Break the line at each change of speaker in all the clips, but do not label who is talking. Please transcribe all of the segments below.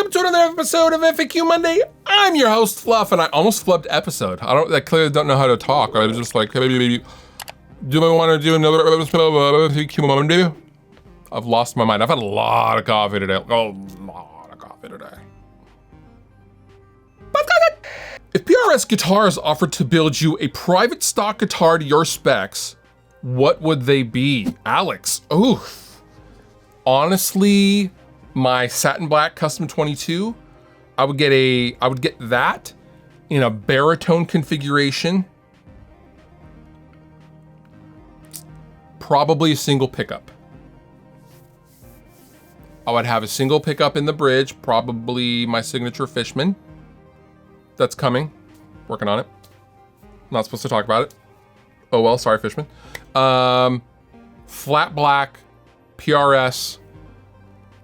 welcome to another episode of FAQ Monday. I'm your host, Fluff, and I almost flubbed episode. I clearly don't know how to talk. I was just like, do I want to do another episode of FAQ Monday? I've lost my mind. I've had a lot of coffee today. If PRS Guitars offered to build you a private stock guitar to your specs, what would they be? Alex, oof. Honestly, my Satin Black Custom 22, I would get that in a baritone configuration. Probably a single pickup. I would have a single pickup in the bridge, probably my signature Fishman. That's coming. Working on it. Not supposed to talk about it. Oh well, sorry, Fishman. Flat black, PRS,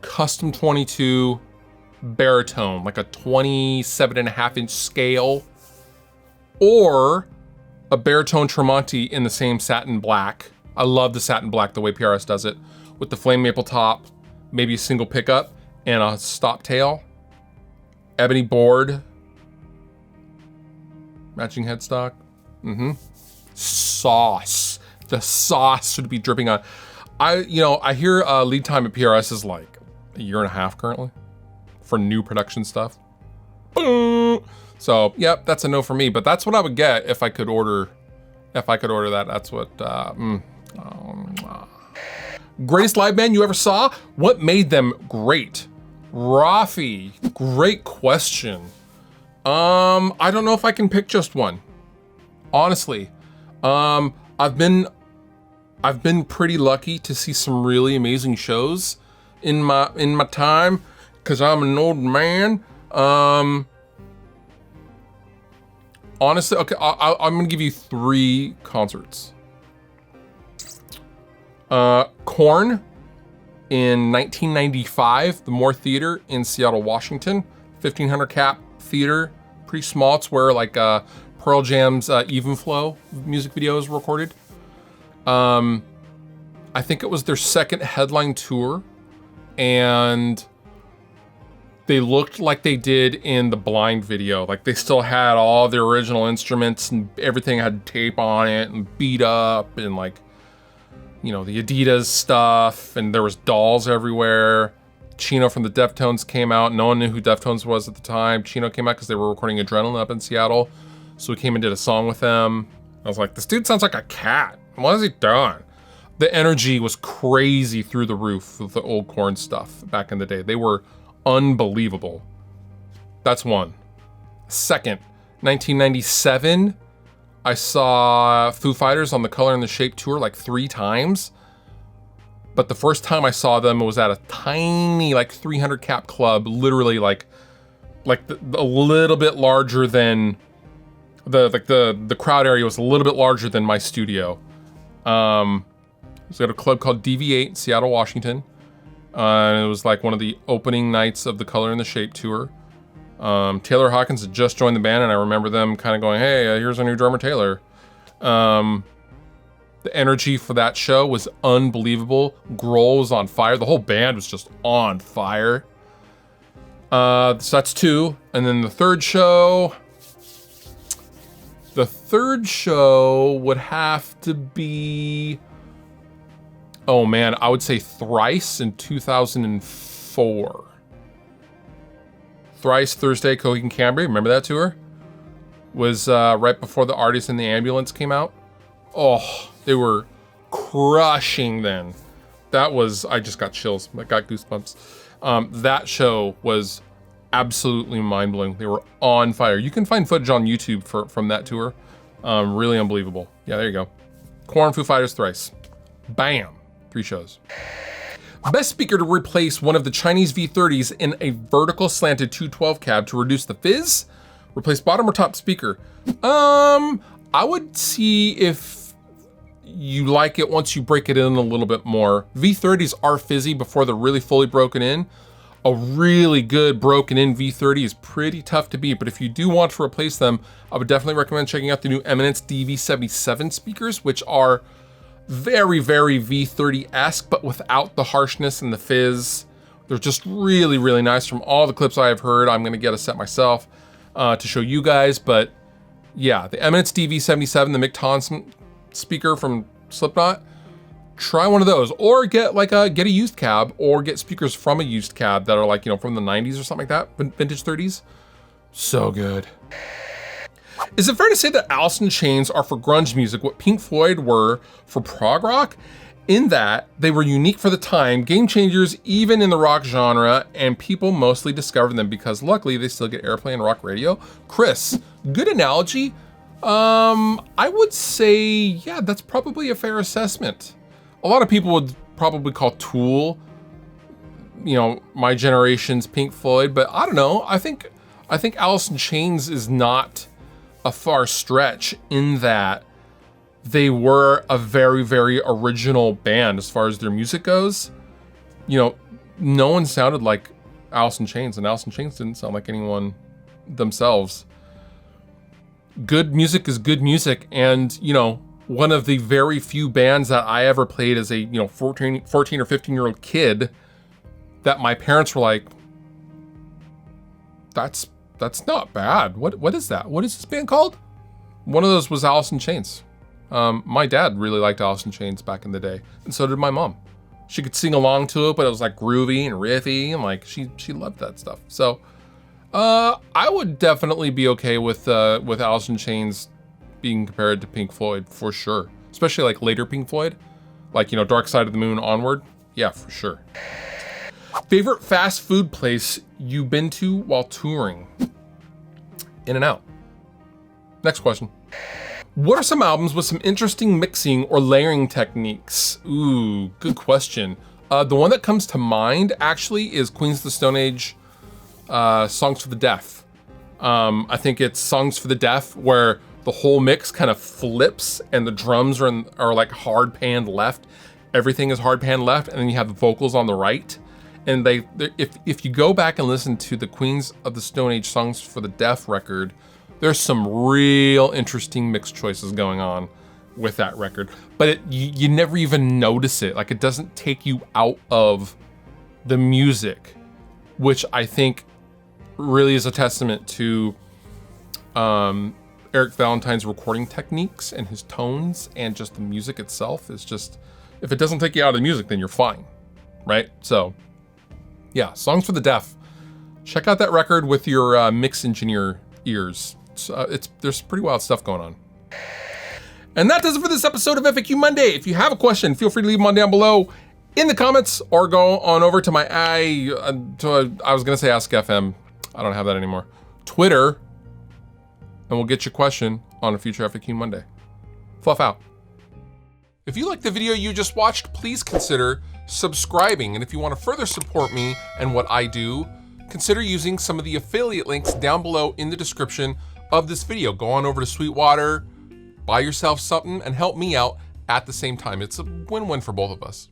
custom 22, baritone, like a 27.5-inch scale, or a baritone Tremonti in the same satin black. I love the satin black, the way PRS does it, with the flame maple top, maybe a single pickup, and a stop tail, ebony board, matching headstock. Sauce. The sauce should be dripping on. I hear lead time at PRS is like a year and a half currently for new production stuff. So, yep, that's a no for me, but that's what I would get if I could order that. That's what, greatest live band you ever saw? What made them great? Rafi, great question. I don't know if I can pick just one. Honestly, I've been pretty lucky to see some really amazing shows in my time, because I'm an old man. Honestly, okay, I'm gonna give you 3 concerts. Korn in 1995, the Moore Theater in Seattle, Washington, 1,500 cap theater, pretty small. It's where like Pearl Jam's Even Flow music video is recorded. I think it was their second headline tour, and they looked like they did in the Blind video. Like they still had all the original instruments and everything had tape on it and beat up, and like, you know, the Adidas stuff, and there was dolls everywhere. Chino from the Deftones came out. No one knew who Deftones was at the time. Chino came out because they were recording Adrenaline up in Seattle. So we came and did a song with them. I was like, this dude sounds like a cat. What is he doing? The energy was crazy through the roof with the old Korn stuff back in the day. They were unbelievable. That's one. Second, 1997, I saw Foo Fighters on the Color and the Shape tour like 3 times. But the first time I saw them was at a tiny, like 300 cap club, literally like a little bit larger than the crowd area was a little bit larger than my studio. It was at a club called DV8 in Seattle, Washington. And it was like one of the opening nights of the Color and the Shape tour. Taylor Hawkins had just joined the band, and I remember them kind of going, hey, here's our new drummer, Taylor. The energy for that show was unbelievable. Grohl was on fire. The whole band was just on fire. So that's 2. And then the third show would have to be, oh man, I would say Thrice in 2004. Thrice, Thursday, Coheed and Cambria, remember that tour? Was right before the Artist in the Ambulance came out. Oh, they were crushing then. That was, I just got chills. I got goosebumps. That show was absolutely mind-blowing. They were on fire. You can find footage on YouTube from that tour. Really unbelievable. Yeah, there you go. Korn, Foo Fighters, Thrice. Bam. 3 shows. Best speaker to replace one of the Chinese V30s in a vertical slanted 212 cab to reduce the fizz? Replace bottom or top speaker? I would see if you like it once you break it in a little bit more. V30s are fizzy before they're really fully broken in. A really good broken in V30 is pretty tough to beat, but if you do want to replace them, I would definitely recommend checking out the new Eminence DV77 speakers, which are very, very V30-esque, but without the harshness and the fizz. They're just really, really nice. From all the clips I have heard, I'm gonna get a set myself to show you guys, but yeah, the Eminence DV77, the Mick Tonson speaker from Slipknot, try one of those, or get a used cab, or get speakers from a used cab that are like, you know, from the 90s or something like that, vintage 30s. So good. Is it fair to say that Alice in Chains are for grunge music what Pink Floyd were for prog rock? In that they were unique for the time, game changers even in the rock genre, and people mostly discovered them because luckily they still get airplay on rock radio. Chris, good analogy. I would say, yeah, that's probably a fair assessment. A lot of people would probably call Tool, you know, my generation's Pink Floyd, but I don't know. I think Alice in Chains is not a far stretch in that they were a very, very original band as far as their music goes. You know, no one sounded like Alice in Chains, and Alice in Chains didn't sound like anyone themselves. Good music is good music, and you know, one of the very few bands that I ever played as a, you know, 14 or 15-year-old kid that my parents were like, that's not bad. What is that? What is this band called? One of those was Alice in Chains. My dad really liked Alice in Chains back in the day, and so did my mom. She could sing along to it, but it was like groovy and riffy, and like she loved that stuff. So I would definitely be okay with Alice in Chains being compared to Pink Floyd for sure, especially like later Pink Floyd, like, you know, Dark Side of the Moon onward. Yeah, for sure. Favorite fast food place you've been to while touring? In-N-Out. Next question. What are some albums with some interesting mixing or layering techniques? Ooh, good question. The one that comes to mind actually is Queens of the Stone Age, Songs for the Deaf. I think it's Songs for the Deaf where the whole mix kind of flips and the drums are like hard panned left. Everything is hard panned left, and then you have the vocals on the right. And if you go back and listen to the Queens of the Stone Age Songs for the Deaf record, there's some real interesting mix choices going on with that record. But you never even notice it. Like, it doesn't take you out of the music, which I think really is a testament to Eric Valentine's recording techniques and his tones, and just the music itself is just, if it doesn't take you out of the music, then you're fine, right? So yeah, Songs for the Deaf. Check out that record with your mix engineer ears. There's pretty wild stuff going on. And that does it for this episode of FAQ Monday. If you have a question, feel free to leave them on down below in the comments, or go on over to my I was gonna say Ask FM. I don't have that anymore. Twitter, and we'll get your question on a future FAQ Monday. Fluff out. If you liked the video you just watched, please consider subscribing. And if you want to further support me and what I do, consider using some of the affiliate links down below in the description of this video. Go on over to Sweetwater, buy yourself something, and help me out at the same time. It's a win-win for both of us.